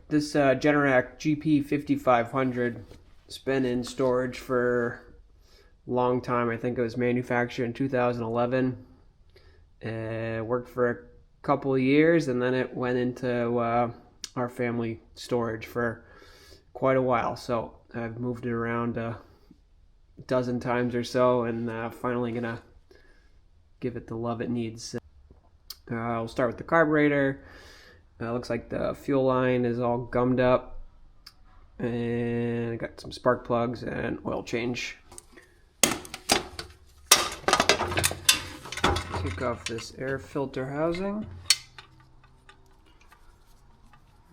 This Generac GP5500 has been in storage for a long time. I think it was manufactured in 2011. It worked for a couple of years, and then it went into our family storage for quite a while. So I've moved it around a dozen times or so, and finally gonna give it the love it needs. We'll start with the carburetor. Looks like the fuel line is all gummed up, and I got some spark plugs and oil change. Take off this air filter housing.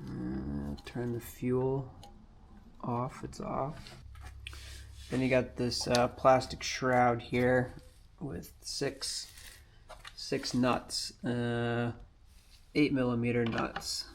And turn the fuel off. It's off. Then you got this plastic shroud here with six nuts. 8mm nuts.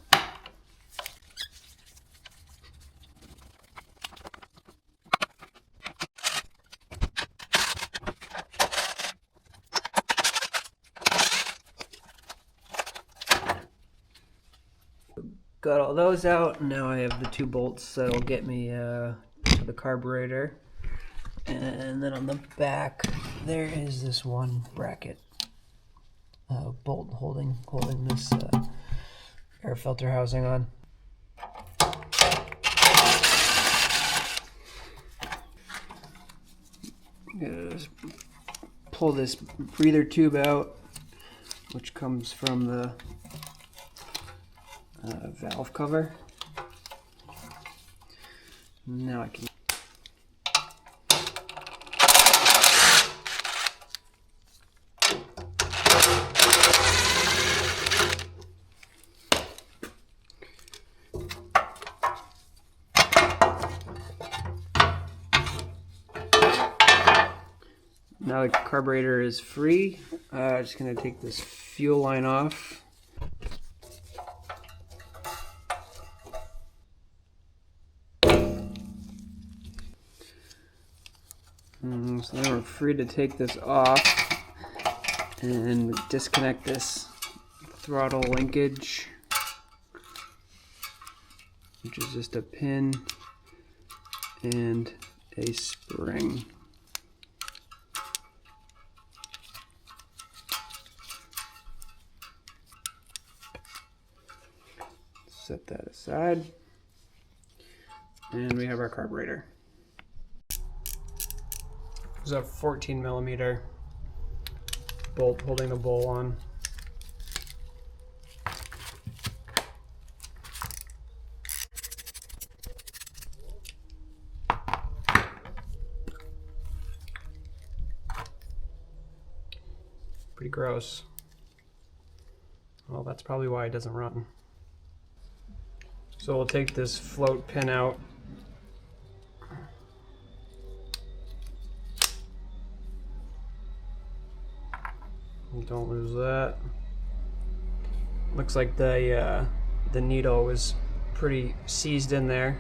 Got all those out. Now I have the 2 bolts that'll get me to the carburetor. And then on the back there is this one bracket bolt holding this air filter housing on. Just pull this breather tube out, which comes from the valve cover. Now I can Now the carburetor is free. Just gonna take this fuel line off. So now we're free to take this off and disconnect this throttle linkage, which is just a pin and a spring. Set that aside, and we have our carburetor. There's a 14mm bolt holding the bowl on. Pretty gross. Well, that's probably why it doesn't run. So we'll take this float pin out. Don't lose that. Looks like the needle was pretty seized in there.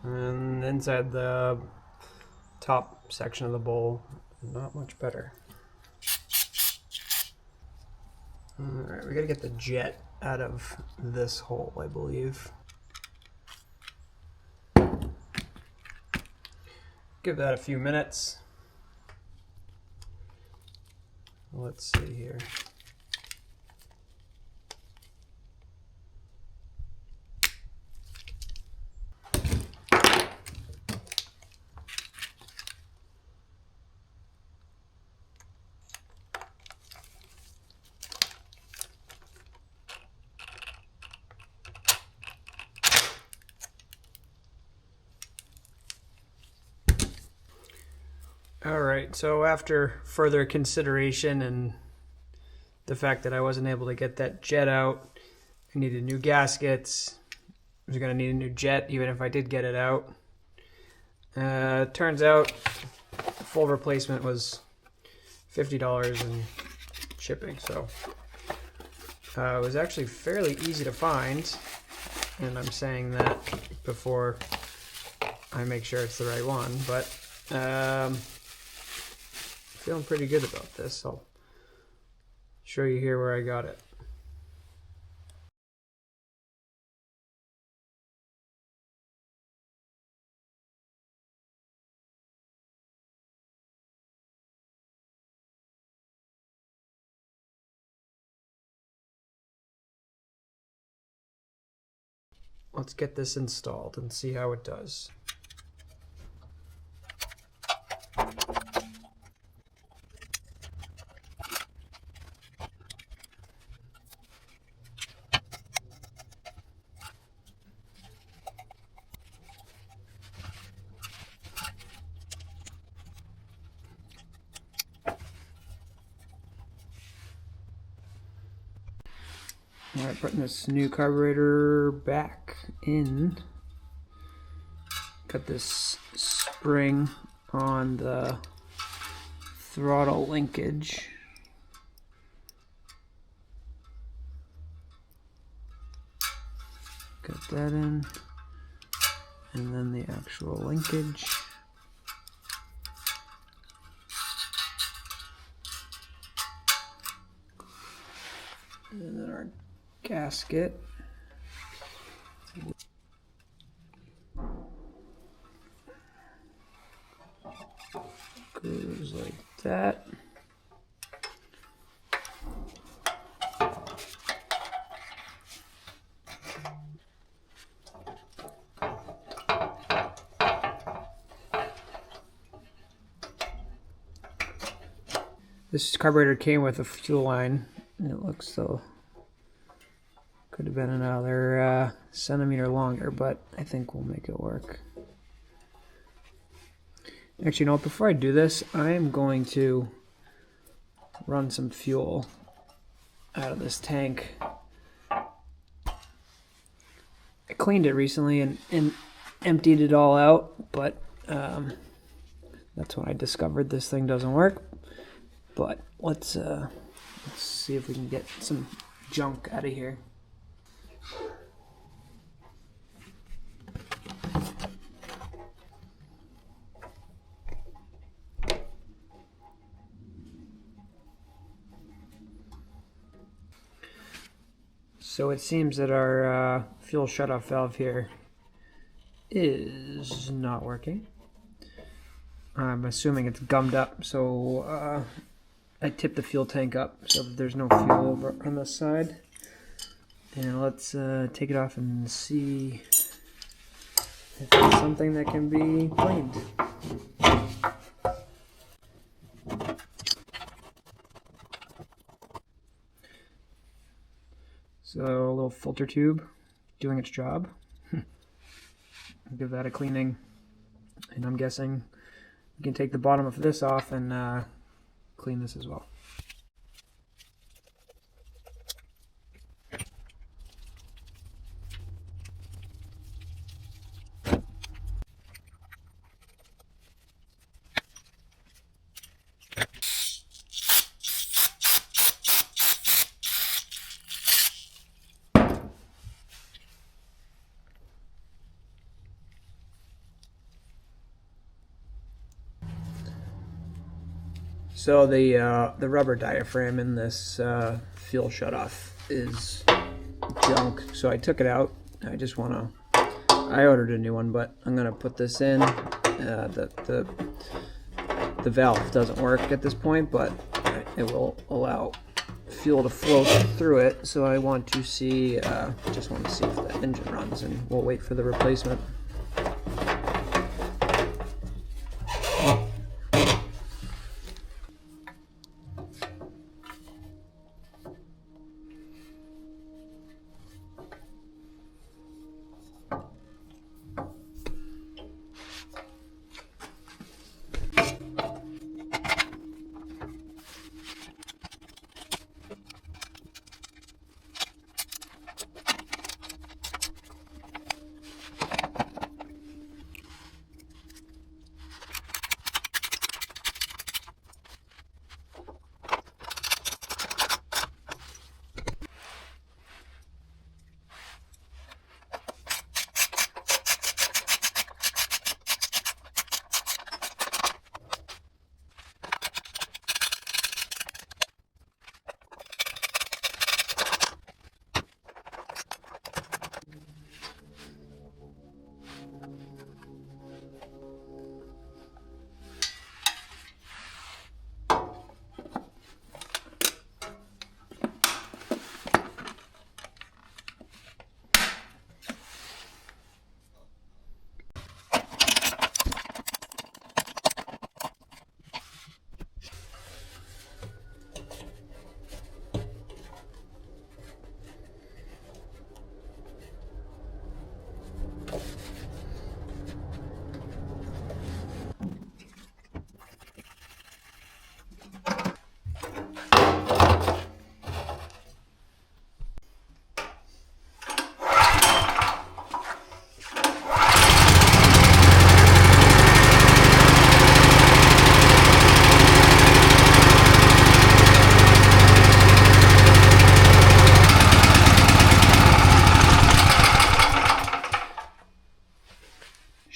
And inside the top section of the bowl, not much better. Alright, we gotta get the jet out of this hole, I believe. Give that a few minutes. Let's see here. Alright, so after further consideration and the fact that I wasn't able to get that jet out, I needed new gaskets. I was going to need a new jet even if I did get it out. Turns out the full replacement was $50 in shipping, so it was actually fairly easy to find, and I'm saying that before I make sure it's the right one, but Feeling pretty good about this. I'll show you here where I got it. Let's get this installed and see how it does. Alright, putting this new carburetor back in. Got this spring on the throttle linkage. Got that in. And then the actual linkage. And then our gasket. Goes like that. This carburetor came with a fuel line, and it looks so could have been another centimeter longer, but I think we'll make it work. Actually, no, before I do this, I am going to run some fuel out of this tank. I cleaned it recently and emptied it all out, but that's when I discovered this thing doesn't work. But let's see if we can get some junk out of here. So it seems that our fuel shutoff valve here is not working. I'm assuming it's gummed up, so I tipped the fuel tank up so that there's no fuel over on this side. And let's take it off and see if it's something that can be cleaned. So a little filter tube doing its job. Give that a cleaning, and I'm guessing we can take the bottom of this off and clean this as well. So the rubber diaphragm in this fuel shutoff is junk, so I took it out. I ordered a new one, but I'm gonna put this in. The valve doesn't work at this point, but it will allow fuel to flow through it. So I want to see, just want to see if the engine runs, and we'll wait for the replacement.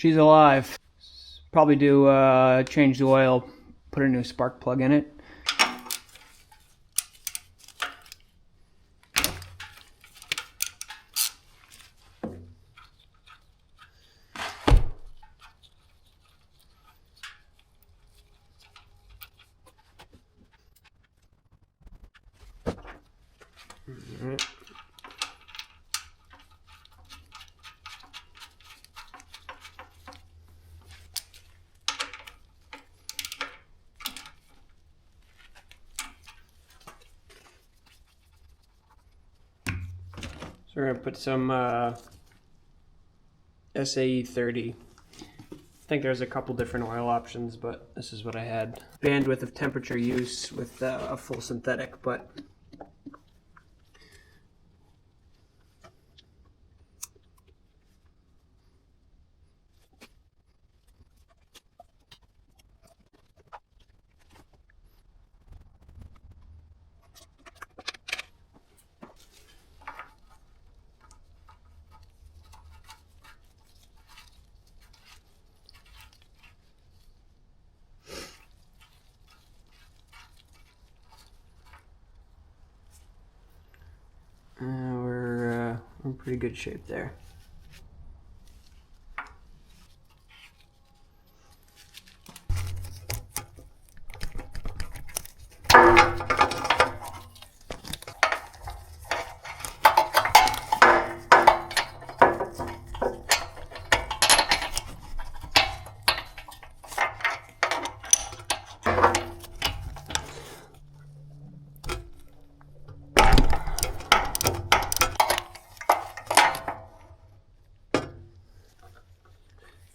She's alive. Probably do change the oil, put a new spark plug in it. All right. So we're going to put some SAE 30. I think there's a couple different oil options, but this is what I had. Bandwidth of temperature use with a full synthetic, but we're in pretty good shape there.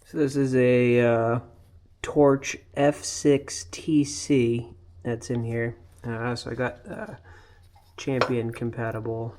So this is a Torch F6TC that's in here. So I got Champion compatible